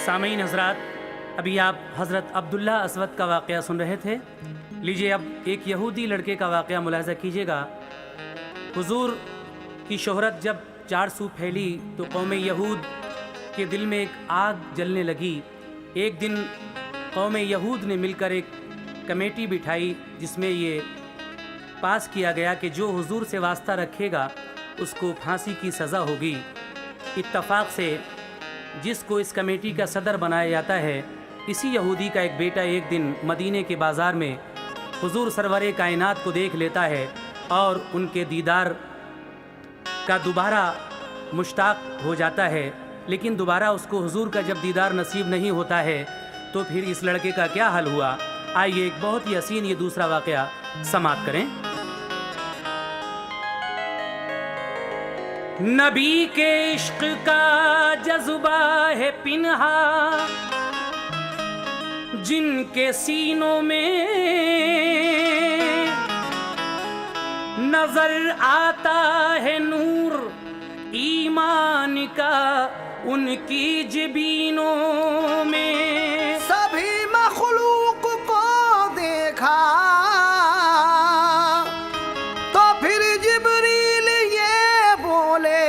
सामीन हजरात, अभी आप हज़रत अब्दुल्ला असवद का वाक़या सुन रहे थे। लीजिए अब एक यहूदी लड़के का वाक़या मुलाहिज़ा कीजिएगा। हुजूर की शोहरत जब चारसू फैली तो कौम यहूद के दिल में एक आग जलने लगी। एक दिन कौम यहूद ने मिलकर एक कमेटी बिठाई जिसमें ये पास किया गया कि जो हुजूर से वास्ता रखेगा उसको फांसी की सज़ा होगी। इत्तफाक से जिसको इस कमेटी का सदर बनाया जाता है, इसी यहूदी का एक बेटा एक दिन मदीने के बाज़ार में हुजूर सरवरे कायनात को देख लेता है और उनके दीदार का दोबारा मुश्ताक हो जाता है। लेकिन दोबारा उसको हुजूर का जब दीदार नसीब नहीं होता है तो फिर इस लड़के का क्या हाल हुआ। आइए एक बहुत ही हसीन ये दूसरा वाक़या समाप्त करें। नबी के इश्क का जज्बा है पिन्हा, जिनके सीनों में नजर आता है नूर ईमान का, उनकी जबीनों में सभी मखलूक को देखा तो फिर जिब्रील ये बोले,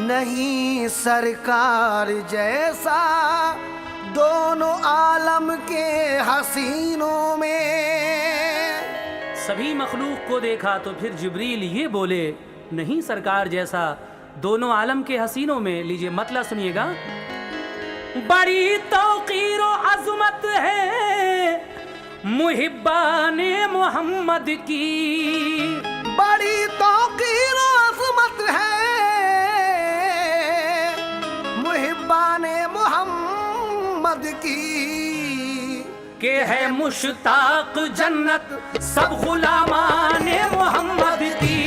नहीं सरकार जैसा दोनों आलम के हसीनों में। सभी मखलूक को देखा तो फिर जिब्रील ये बोले, नहीं सरकार जैसा दोनों आलम के हसीनों में। लीजिए मतलब सुनिएगा। बड़ी तौकीर और अज़मत है मुहिब्बाने मोहम्मद की, बड़ी तौकीर और अज़मत है मुहिब्बाने मोहम्मद की, के है मुश्ताक जन्नत सब गुलामाने मोहम्मद की,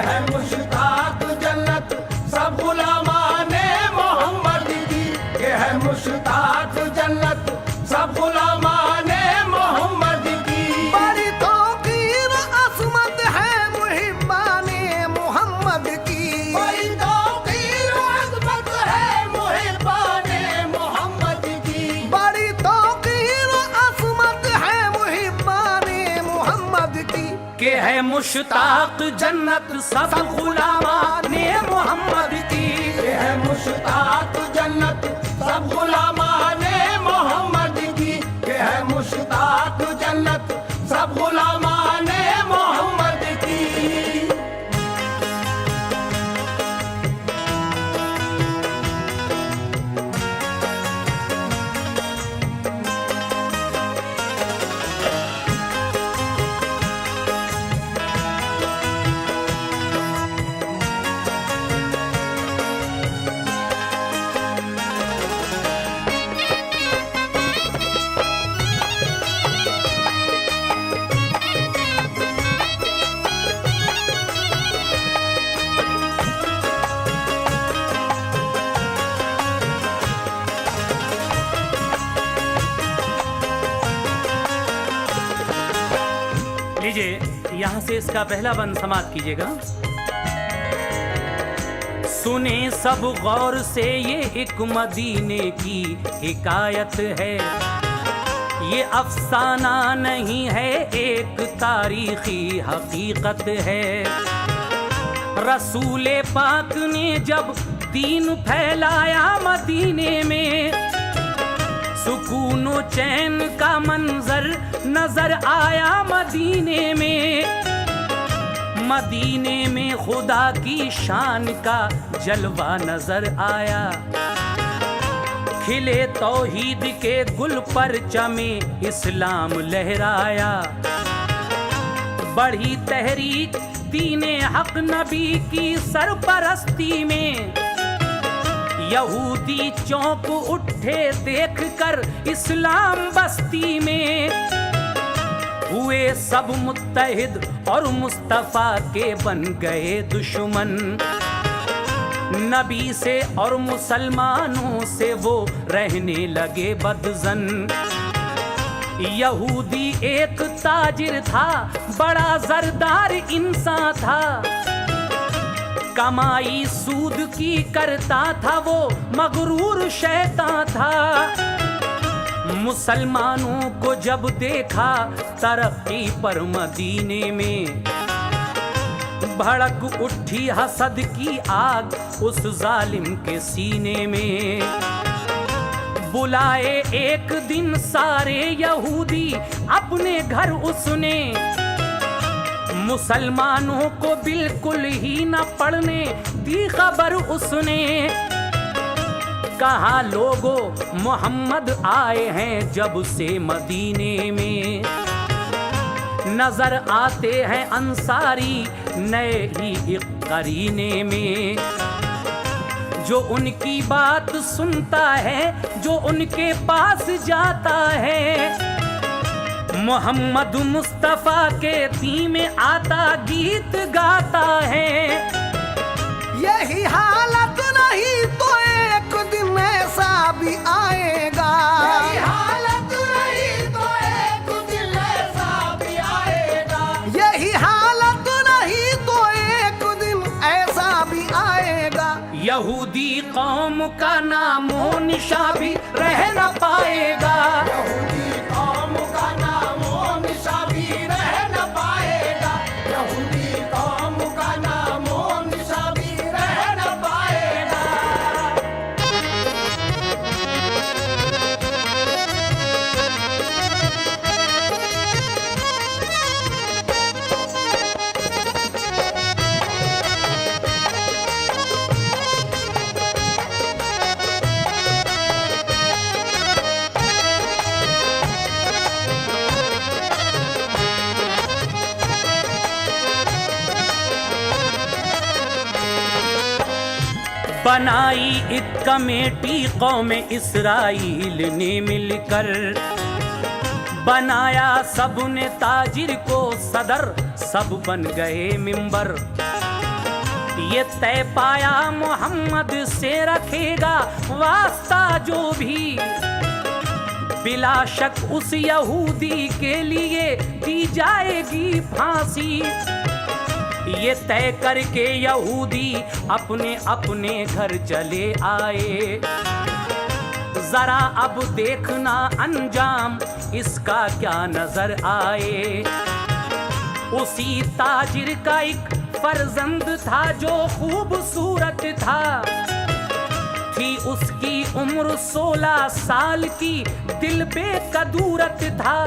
है मुश्ताक जन्नत सब गुलामाने मोहम्मद की, ये है मुश्ताक जन्नत सब गुलामाने मोहम्मद की। बड़ी तौकीर अज़मत है मुहिब्बाने मोहम्मद की, बड़ी तौकीर अज़मत है मुहिब्बाने मोहम्मद की, बड़ी तौकीर अज़मत है मुहिब्बाने मोहम्मद की, के है मुश्ताक जन्नत सब गुलामाने मोहम्मद की, ये है मुश्ताक जन्नत सब गुलामाने मोहम्मद की, ये है मुश्ताक जन्नत सब गुलामाने मोहम्मद की। लीजिए यहाँ से इसका पहला बंद समाप्त कीजिएगा। सुने सब गौर से ये एक मदीने की हिकायत है, ये अफसाना नहीं है एक तारीखी हकीकत है। रसूले पाक ने जब दीन फैलाया मदीने में, सुकूनो चैन का मंजर नजर आया मदीने में, मदीने में खुदा की शान का जलवा नजर आया। खिले तौहीद के गुल पर चमे इस्लाम लहराया, बढ़ी तहरीक दीने हक नबी की सरपरस्ती में, यहूदी चौंक उठे देखकर इस्लाम बस्ती में, हुए सब मुत्तहिद और मुस्तफा के बन गए दुश्मन। नबी से और मुसलमानों से वो रहने लगे बदजन। यहूदी एक ताजिर था, बड़ा जरदार इंसान था, कमाई सूद की करता था वो मगरूर शैतान था। मुसलमानों को जब देखा तरक्की पर मदीने में, भड़क उठी हसद की आग उस जालिम के सीने में। बुलाए एक दिन सारे यहूदी अपने घर उसने, मुसलमानों को बिल्कुल ही न पढ़ने दी खबर उसने। कहा लोगों मोहम्मद आए हैं जब से मदीने में, नजर आते हैं अंसारी नए ही एक करीने में। जो उनकी बात सुनता है, जो उनके पास जाता है, मोहम्मद मुस्तफा के दी में आता गीत गाता है। यही हालत नहीं तो एक दिन ऐसा भी आएगा, यही हालत नहीं तो एक दिन ऐसा भी आएगा, यही हालत नहीं तो एक दिन ऐसा भी आएगा। यहूदी कौम का नामो निशा भी रह न पाएगा, यहूदी कौम का नामो निशा भी रह न पाएगा, यहूदी कौम का नामो निशा भी रह न पाएगा। बनाई एक कमेटी कौम इसराइल ने मिलकर, बनाया सब ने ताजिर को सदर, सब बन गए मिंबर। ये तय पाया मोहम्मद से रखेगा वास्ता जो भी, बिला शक उस यहूदी के लिए दी जाएगी फांसी। ये तय करके यहूदी अपने अपने घर चले आए, जरा अब देखना अंजाम इसका क्या नजर आए। उसी ताजिर का एक फर्जंद था जो खूबसूरत था, थी उसकी उम्र 16 साल की, दिल बेकदूरत था।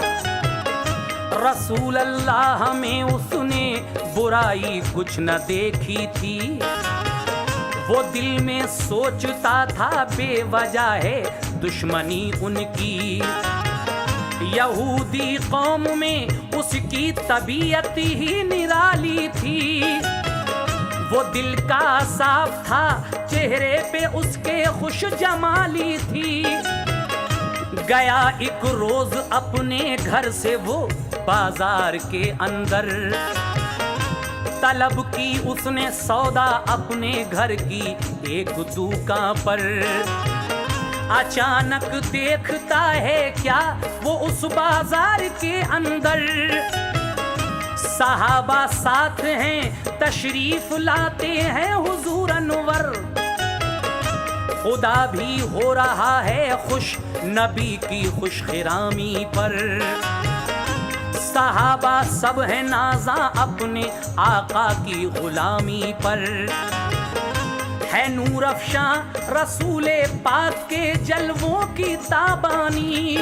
रसूल अल्लाह में उसने बुराई कुछ न देखी थी, वो दिल में सोचता था बेवजह है दुश्मनी उनकी। यहूदी कौम में उसकी तबीयत ही निराली थी, वो दिल का साफ था, चेहरे पे उसके खुश जमाली थी। गया एक रोज अपने घर से वो बाजार के अंदर, तलब की उसने सौदा अपने घर की एक दुकान पर। अचानक देखता है क्या वो उस बाजार के अंदर, सहाबा साथ हैं तशरीफ लाते हैं हुजूर अनवर। खुदा भी हो रहा है खुश नबी की खुशखिरामी पर। सहाबा सब है नाज़ा अपने आका की गुलामी पर। है नूर अफ़शां रसूले पाक के जलवों की ताबानी,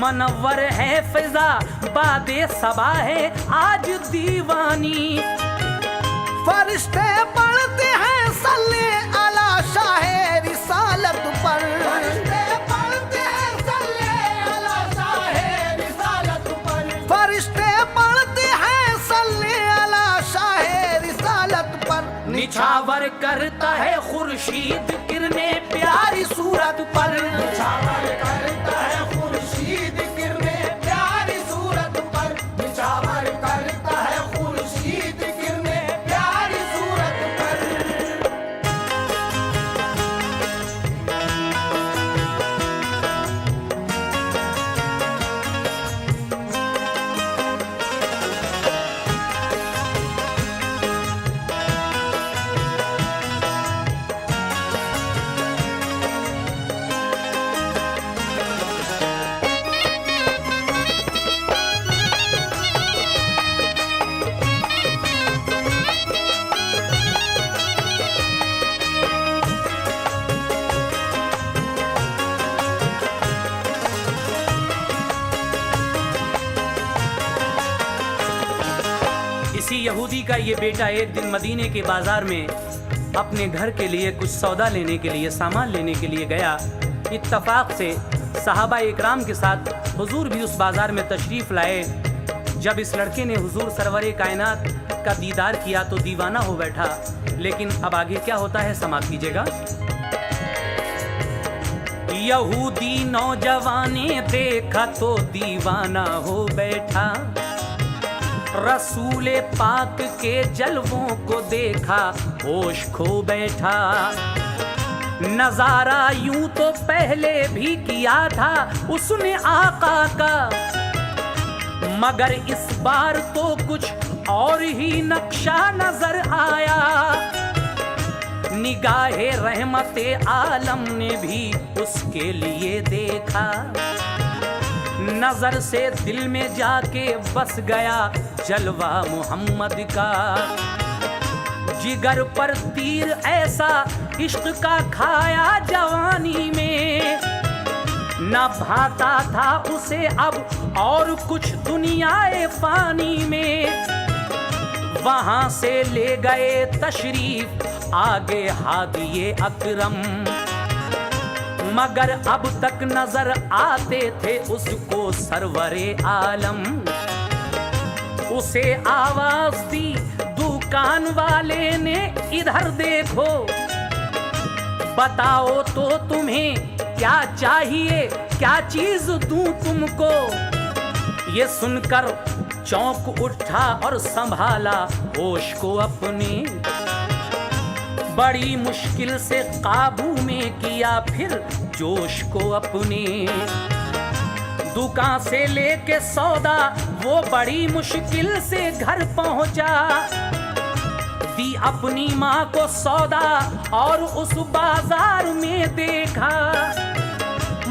मनव्वर है फिजा बादे सबा है आज दीवानी। फरिश्ते पढ़ते हैं सल्ले अला शाहे रिसालत पर, फरिश्ते पढ़ते हैं सल्ले अला शाहे रिसालत पर, फरिश्ते पढ़ते हैं सल्ले अला शाहे रिसालत पर। निछावर करता है खुर्शीद किरने प्यारी सूरत पर, निछावर करता है खुर्शीद किरने प्यारी सूरत पर, निछावर करता है खुर्शीद किरने प्यारी सूरत पर। इसी यहूदी का ये बेटा एक दिन मदीने के बाजार में अपने घर के लिए कुछ सौदा लेने के लिए, सामान लेने के लिए गया। इत्तफाक से सहाबा इकराम के साथ हुजूर भी उस बाजार में तशरीफ़ लाए। जब इस लड़के ने हुजूर सरवरे कायनात का दीदार किया तो दीवाना हो बैठा। लेकिन अब आगे क्या होता है समाप्त कीजिएगा। यहूदी नौजवाने देखा तो दीवाना हो बैठा, रसूले पाक के जलवों को देखा होश खो बैठा। नजारा यूं तो पहले भी किया था उसने आका का, मगर इस बार तो कुछ और ही नक्शा नजर आया। निगाहे रहमते आलम ने भी उसके लिए देखा, नजर से दिल में जाके बस गया जलवा मोहम्मद का। जिगर पर तीर ऐसा इश्क का खाया जवानी में, न भाता था उसे अब और कुछ दुनियाए फानी में। वहां से ले गए तशरीफ आगे हादिये अकरम, मगर अब तक नजर आते थे उसको सरवरे आलम। उसे आवाज दी दुकान वाले ने, इधर देखो बताओ तो तुम्हें क्या चाहिए, क्या चीज दूं तुमको। ये सुनकर चौंक उठा और संभाला होश को अपने, बड़ी मुश्किल से काबू में किया फिर जोश को अपने। दुकान से लेके सौदा वो बड़ी मुश्किल से घर पहुंचा, दी अपनी माँ को सौदा और उस बाजार में देखा।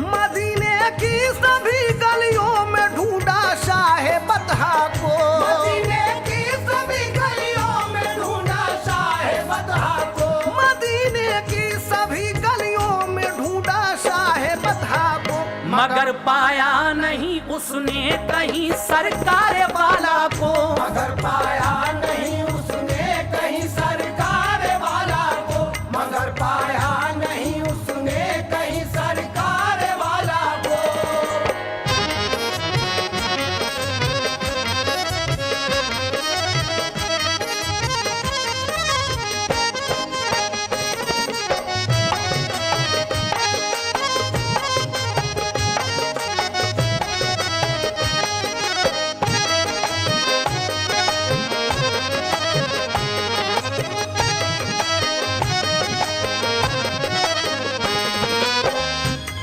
मदीने की सभी गलियों में ढूंढा शाहे बतहा को, मदीने की सभी गलियों में ढूंढा शाहे बतहा को, मदीने की सभी गलियों में ढूंढा शाहे बतहा को, मगर पाया नहीं उसने कहीं सरकार वाला को, मगर पाया नहीं उसने कहीं सरकार वाला को, मगर पाया नहीं उसने कहीं सरकार वाला को।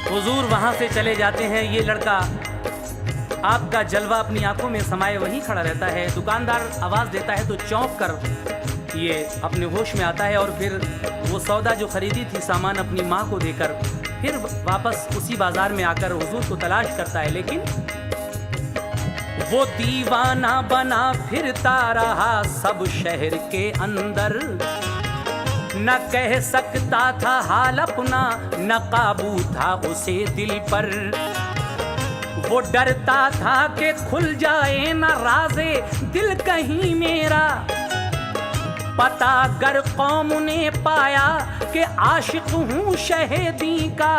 हुजूर वहां से चले जाते हैं। ये लड़का आपका जलवा अपनी आंखों में समाये वहीं खड़ा रहता है। दुकानदार आवाज देता है तो चौंक कर ये अपने होश में आता है और फिर वो सौदा जो खरीदी थी सामान अपनी माँ को देकर फिर वापस उसी बाजार में आकर हुजूर को तलाश करता है। लेकिन वो दीवाना बना फिरता रहा सब शहर के अंदर, न कह सकता था हाल अपना, न काबू था उसे दिल पर। वो डरता था कि खुल जाए न राज़े दिल कहीं मेरा, पता गर कौम ने पाया कि आशिक हूँ शहीदी का।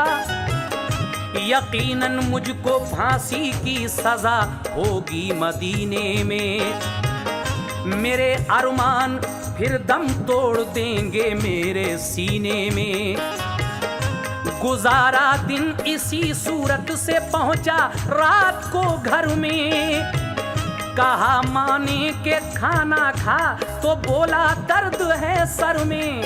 यकीनन मुझको फांसी की सजा होगी मदीने में, मेरे अरमान फिर दम तोड़ देंगे मेरे सीने में। गुजारा दिन इसी सूरत से पहुंचा रात को घर में, कहा माने के खाना खा तो बोला दर्द है सर में।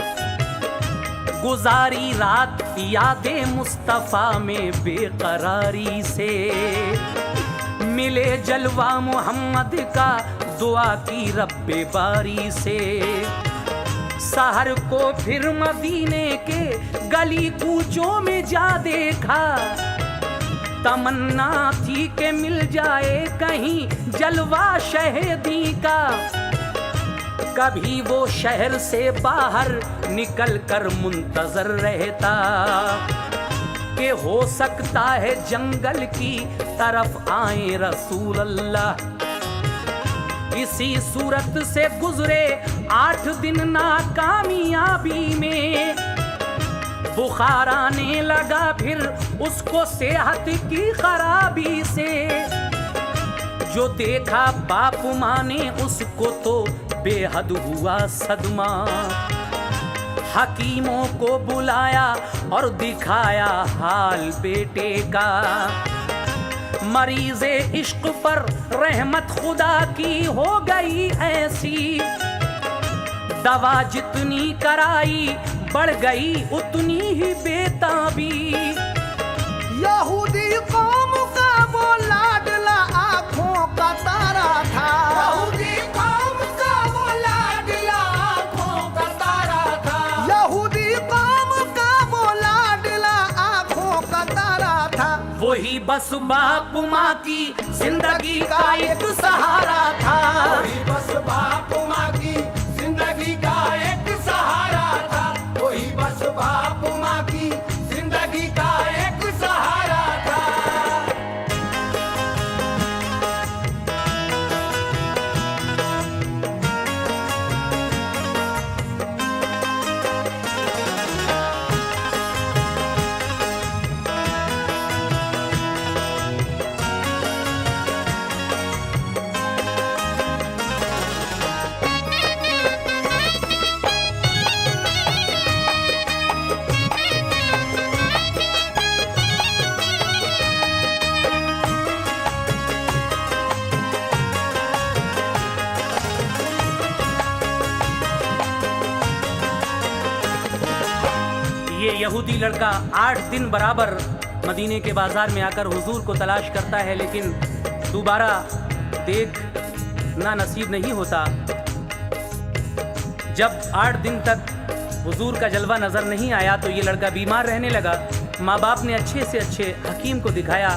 गुजारी रात यादे मुस्तफा में बेकरारी से, मिले जलवा मोहम्मद का दुआ की रब्बे बारी से। सहर को फिर मदीने के गली कूचों में जा देखा, तमन्ना थी कि मिल जाए कहीं जलवा शहीदी का। कभी वो शहर से बाहर निकल कर मुंतजर रहता कि हो सकता है जंगल की तरफ आए रसूल अल्लाह। इसी सूरत से गुजरे 8 दिन नाकामयाबी में। बुखार आने लगा फिर उसको सेहत की खराबी से। जो देखा बाप माँ ने उसको तो बेहद हुआ सदमा। हकीमों को बुलाया और दिखाया हाल बेटे का। मरीज़े इश्क पर रहमत खुदा की हो गई ऐसी। दवा जितनी कराई बढ़ गई उतनी ही बेताबी। यहूदी कौम का वो लाडला आँखों का तारा था। यहूदी कौम का वो लाडला आँखों का तारा था। यहूदी कौम का वो लाडला आँखों का तारा था। वही बस बाप माँ की जिंदगी का एक सहारा था। वही बस बाप माँ की जिंदगी का एक सहारा था। वही बस बाप माँ की जिंदगी का एक सहारा था। ये यहूदी लड़का 8 दिन बराबर मदीने के बाजार में आकर हुजूर को तलाश करता है, लेकिन दोबारा देखना नसीब नहीं होता। जब 8 दिन तक हुजूर का जलवा नजर नहीं आया तो ये लड़का बीमार रहने लगा। माँ बाप ने अच्छे से अच्छे हकीम को दिखाया,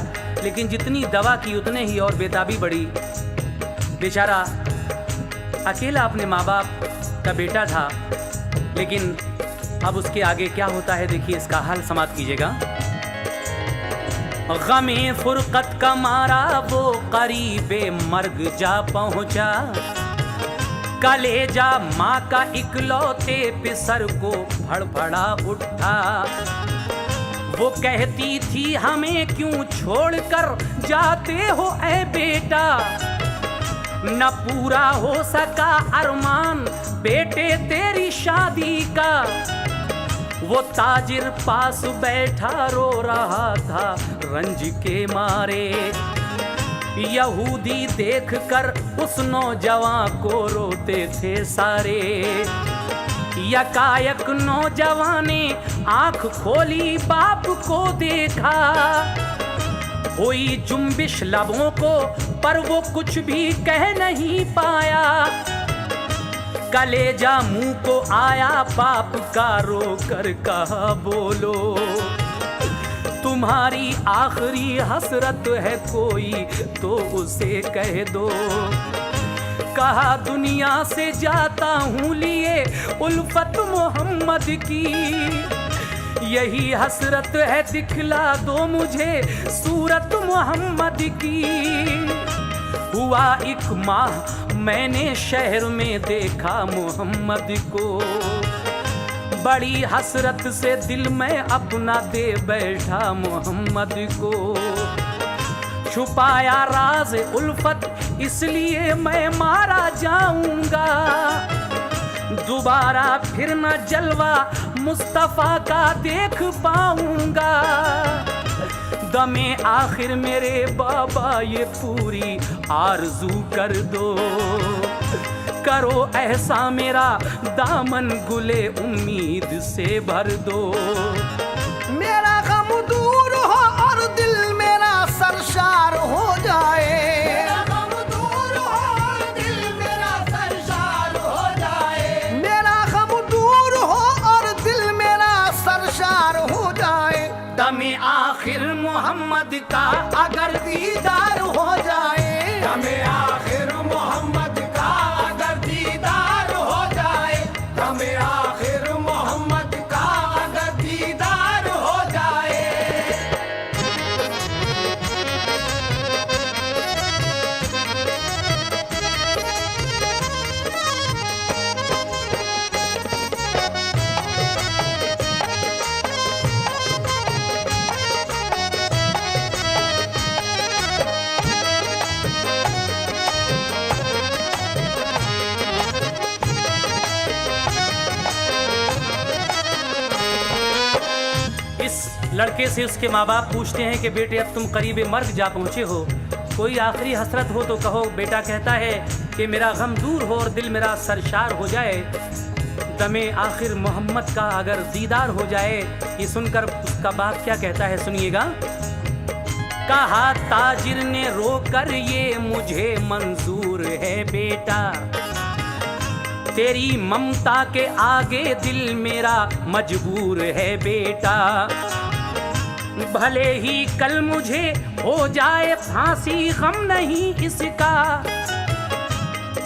लेकिन जितनी दवा की उतने ही और बेताबी बढ़ी। बेचारा अकेला अपने माँ बाप का बेटा था, लेकिन अब उसके आगे क्या होता है देखिए, इसका हाल समाप्त कीजिएगा। गमे फुरकत का मारा वो करीबे मर्ग जा पहुंचा। कलेजा माँ का इकलौते पिसर को फड़फड़ा उठा। वो कहती थी हमें क्यों छोड़कर जाते हो ऐ बेटा। न पूरा हो सका अरमान बेटे तेरी शादी का। वो ताजिर पास बैठा रो रहा था रंज के मारे। यहूदी देखकर उस नौजवान को रोते थे सारे। यकायक नौजवान ने आंख खोली बाप को देखा। हुई जुम्बिश लबों को पर वो कुछ भी कह नहीं पाया। कलेजा मुंह को आया बाप का रो कर कहा बोलो। तुम्हारी आखिरी हसरत है कोई तो उसे कह दो। कहा दुनिया से जाता हूँ लिए उल्फत मोहम्मद की। यही हसरत है दिखला दो मुझे सूरत मोहम्मद की। हुआ 1 माह मैंने शहर में देखा मोहम्मद को। बड़ी हसरत से दिल में अपना दे बैठा मोहम्मद को। छुपाया राज उल्फत इसलिए मैं मारा जाऊंगा। दोबारा फिर न जलवा मुस्तफा का देख पाऊंगा। दमे आखिर मेरे बाबा ये पूरी आरज़ू कर दो। करो ऐसा मेरा दामन गुले उम्मीद से भर दो। मेरा गम दूर हो और दिल मेरा सरशार हो जाए। मेरा गम दूर हो और दिल मेरा सरशार हो जाए। मेरा गम दूर हो और दिल मेरा सरशार हो जाए। दमे आखिर मोहम्मद का अगर दीदार हो जाए। दमे आखिर मोहम्मद का अगर दीदार हो जाए। दमे आखिर मोहम्मद का अगर दीदार हो जाए। लड़के से उसके माँ बाप पूछते हैं कि बेटे अब तुम करीब मर्ग जा पहुँचे हो, कोई आखिरी हसरत हो तो कहो। बेटा कहता है कि मेरा गम दूर हो और दिल मेरा सरशार हो जाए, दमे आखिर मोहम्मद का अगर दीदार हो जाए। ये सुनकर उसका बाप क्या कहता है, सुनिएगा। कहा ताजिर ने रोकर ये मुझे मंजूर है बेटा, तेरी ममता के आगे दिल मेरा मजबूर है बेटा। भले ही कल मुझे हो जाए फांसी गम नहीं इसका,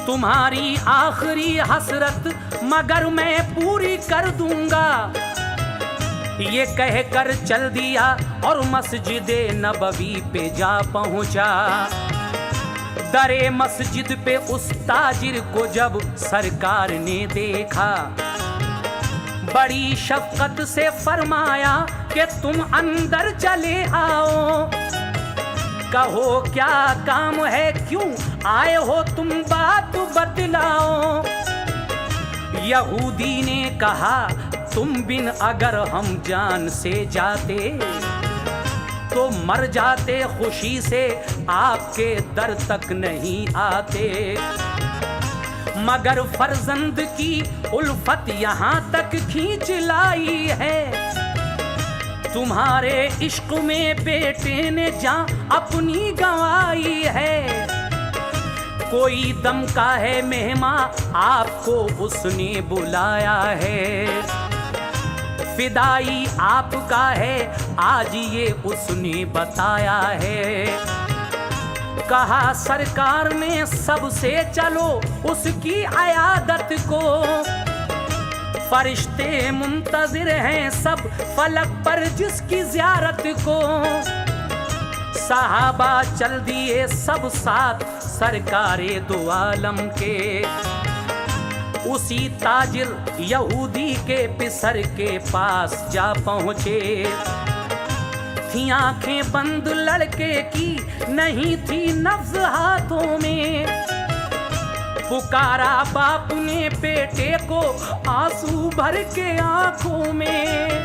तुम्हारी आखिरी हसरत मगर मैं पूरी कर दूंगा। ये कहकर चल दिया और मस्जिदे नबवी पे जा पहुंचा। दरे मस्जिद पे उस ताजिर को जब सरकार ने देखा, बड़ी शफकत से फरमाया कि तुम अंदर चले आओ, कहो क्या काम है, क्यों आए हो तुम, बात बतलाओ। यहूदी ने कहा तुम बिन अगर हम जान से जाते तो मर जाते, खुशी से आपके दर तक नहीं आते। मगर फर्जंद की उल्फत यहाँ तक खींच लाई है, तुम्हारे इश्क में बेटे ने जान अपनी गंवाई है। कोई दम का है मेहमा आपको उसने बुलाया है, फिदाई आपका है आज ये उसने बताया है। कहा सरकार ने सबसे चलो उसकी अयादत को, फरिश्ते मुंतजिर हैं सब फलक पर जिसकी ज़ियारत को। सहाबा चल दिए सब साथ सरकारे दो आलम के, उसी ताजिर यहूदी के पिसर के पास जा पहुँचे। थी आंखें बंद लड़के की, नहीं थी नफ्स हाथों में, पुकारा बाप ने बेटे को आंसू भर के आंखों में।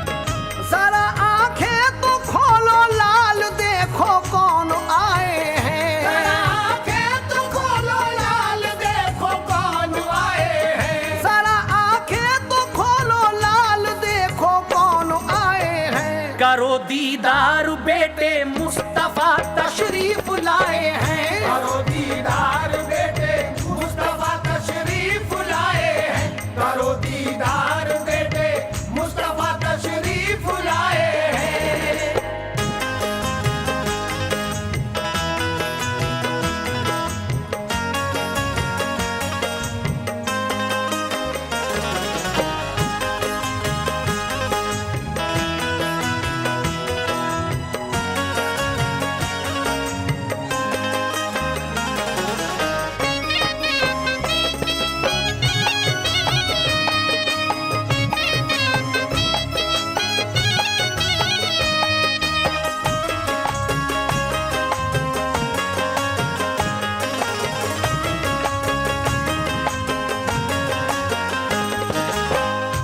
जरा आंखें तो खोलो लाल, देखो कौन आए हैं। जरा आंखें तो खोलो लाल, देखो कौन आए हैं। जरा आंखें तो खोलो लाल, देखो कौन आए हैं। करो दीदार बेटे मुस्तफा तशरीफ लाए हैं। करो दीदार बेटे मुस्तफा तशरीफ लाए हैं। करो दीदार बेटे मुस्तफा तशरीफ लाए हैं।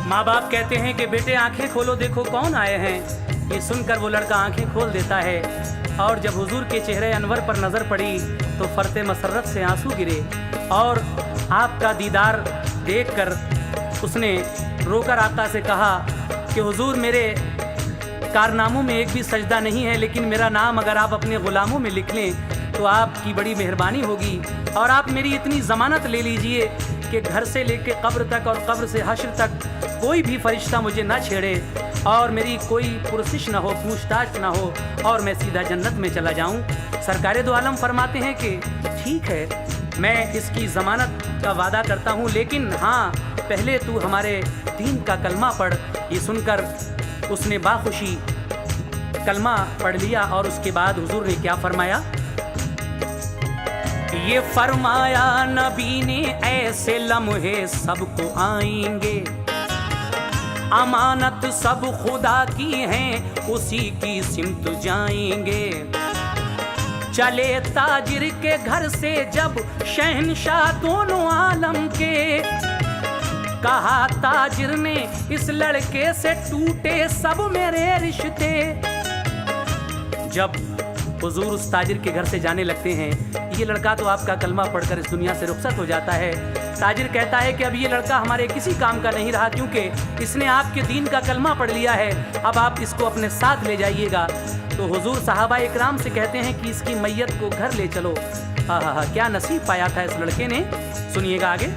माँ बाप कहते हैं कि बेटे आंखें खोलो, देखो कौन आए हैं। ये सुनकर वो लड़का आंखें खोल देता है और जब हुजूर के चेहरे अनवर पर नज़र पड़ी तो फरते मसरत से आंसू गिरे और आपका दीदार देखकर उसने रोकर आका से कहा कि हुजूर मेरे कारनामों में एक भी सजदा नहीं है, लेकिन मेरा नाम अगर आप अपने ग़ुलामों में लिख लें तो आपकी बड़ी मेहरबानी होगी। और आप मेरी इतनी ज़मानत ले लीजिए कि घर से लेके कब्र तक और कब्र से हश्र तक कोई भी फरिश्ता मुझे ना छेड़े और मेरी कोई पुरसिश ना हो, पूछताछ ना हो और मैं सीधा जन्नत में चला जाऊं। सरकारे दो आलम फरमाते हैं कि ठीक है, मैं इसकी ज़मानत का वादा करता हूं, लेकिन हाँ पहले तू हमारे दीन का कलमा पढ़। ये सुनकर उसने बाखुशी कलमा पढ़ लिया और उसके बाद हुजूर ने क्या फरमाया, ये फरमाया नबी ने ऐसे लम्हे सबको आएंगे, अमानत सब खुदा की हैं उसी की सिमत जाएंगे। चले ताजिर के घर से जब शहनशाह दोनों आलम के, कहा ताजिर ने इस लड़के से टूटे सब मेरे रिश्ते। जब हुजूर उस ताजिर के घर से जाने लगते हैं, ये लड़का तो आपका कलमा पढ़कर इस दुनिया से रुखसत हो जाता है। ताजिर कहता है कि अब ये लड़का हमारे किसी काम का नहीं रहा, क्योंकि इसने आपके दीन का कलमा पढ़ लिया है, अब आप इसको अपने साथ ले जाइएगा। तो हुजूर सहाबा इकराम से कहते हैं कि इसकी मैयत को घर ले चलो। हा, क्या नसीब पाया था इस लड़के ने, सुनिएगा आगे।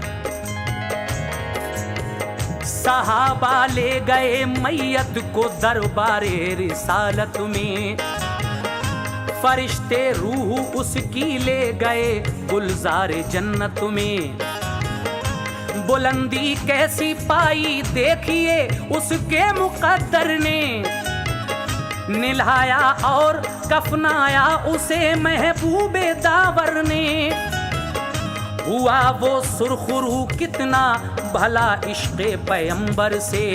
सहाबा ले गए मैयत को दरबारे रिसालत में, फरिश्ते रूह उसकी ले गए गुलजारे जन्नत में। बुलंदी कैसी पाई देखिए उसके मुकद्दर ने, निल्हाया और कफनाया उसे महबूबे दावर ने। हुआ वो सुरखरू कितना भला इश्क़े पैगंबर से,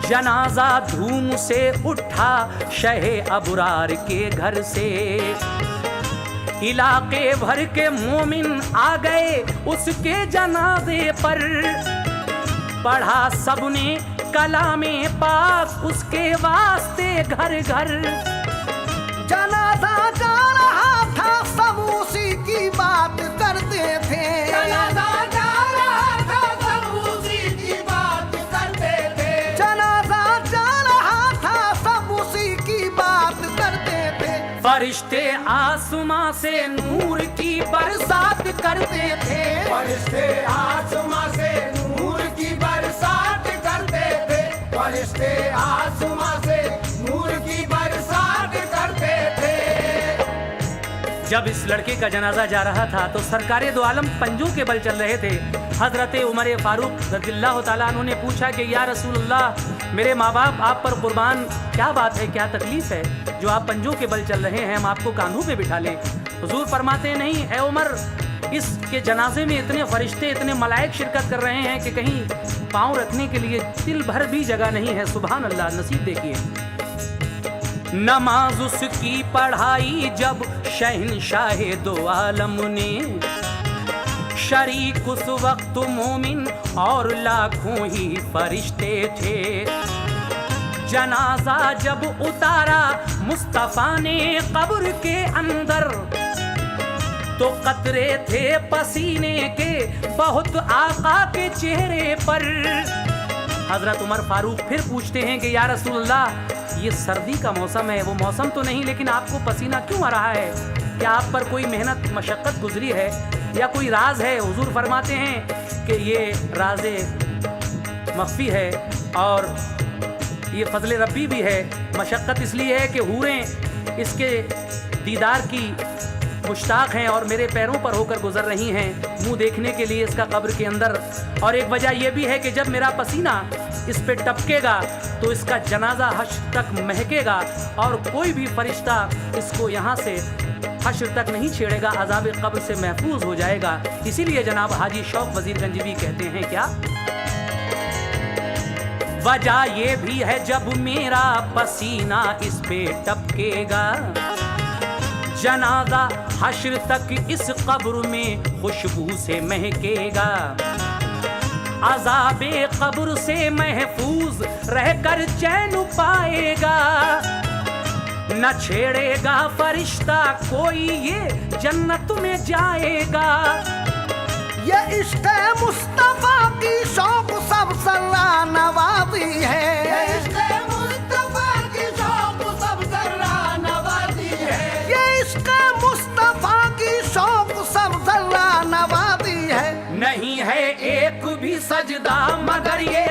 जनाजा धूम से उठा शहे अबरार के घर से। इलाके भर के मोमिन आ गए उसके जनाजे पर, पढ़ा सबने कलामे पाक उसके वास्ते घर घर। जनाजा जा रहा था सब उसी की बात करते थे, जनाजा जा रहा था सब उसी की बात करते थे, जनाजा जा रहा था सब उसी की बात करते थे। फरिश्ते आसमां से नूर की बरसात करते थे, फरिश्ते आसमां से नूर की बरसात करते थे, फरिश्ते आसमां से नूर की बरसात करते थे। जब इस लड़के का जनाजा जा रहा था तो सरकारे दो आलम पंजों के बल चल रहे थे। हजरत उमर फारूक रज़ियल्लाहु ताला अन्हु ने पूछा कि या रसूलल्लाह, मेरे माँ बाप आप पर कुर्बान, क्या बात है, क्या तकलीफ है जो आप पंजों के बल चल रहे हैं, हम आपको कांधों पे बिठा लें। हुजूर फरमाते नहीं, ए उमर, इसके जनाजे में इतने फरिश्ते, इतने मलाइक शिरकत कर रहे हैं कि कहीं पाँव रखने के लिए तिल भर भी जगह नहीं है। सुभान अल्लाह, नसीब देखिए। नमाज उसकी पढ़ाई जब शहनशाहे दो आलम ने, शरीक उस वक्त मोमिन और लाखों ही फरिश्ते थे। जनाजा जब उतारा मुस्तफा ने कब्र के अंदर, तो कतरे थे पसीने के बहुत आका के चेहरे पर। हजरत उमर फारूक फिर पूछते हैं कि या रसूलल्लाह, ये सर्दी का मौसम है, वो मौसम तो नहीं, लेकिन आपको पसीना क्यों आ रहा है? क्या आप पर कोई मेहनत मशक्क़त गुजरी है या कोई राज है? हुजूर फरमाते हैं कि ये राज़े मख्फी है और ये फजल रब्बी भी है। मशक्क़त इसलिए है कि हूरें इसके दीदार की मुश्ताक हैं और मेरे पैरों पर होकर गुजर रही हैं मुंह देखने के लिए इसका कब्र के अंदर। और एक वजह यह भी है कि जब मेरा पसीना इस पे टपकेगा तो इसका जनाजा हश्र तक महकेगा और कोई भी फरिश्ता इसको यहाँ से हश्र तक नहीं छेड़ेगा, अज़ाब कब्र से महफूज हो जाएगा। इसीलिए जनाब हाजी शौक वजीर गंजवी कहते हैं क्या, वजह ये भी है जब मेरा पसीना इस पे टपकेगा, जनाजा हश्र तक इस कब्र में खुशबू से महकेगा। अज़ाबे कब्र से महफूज रहकर चैन पाएगा, न छेड़ेगा फरिश्ता कोई, ये जन्नत में जाएगा। ये इश्क़ मुस्तफा की शौक सब सल्ला नवाज़ी है, इश्क़ मुस्तफा की शौक सब जर्रा नवाज़ी है, ये इश्क़ मुस्तफा की शौक सब सल्ला नवाज़ी है। नहीं है एक भी सजदा मगर ये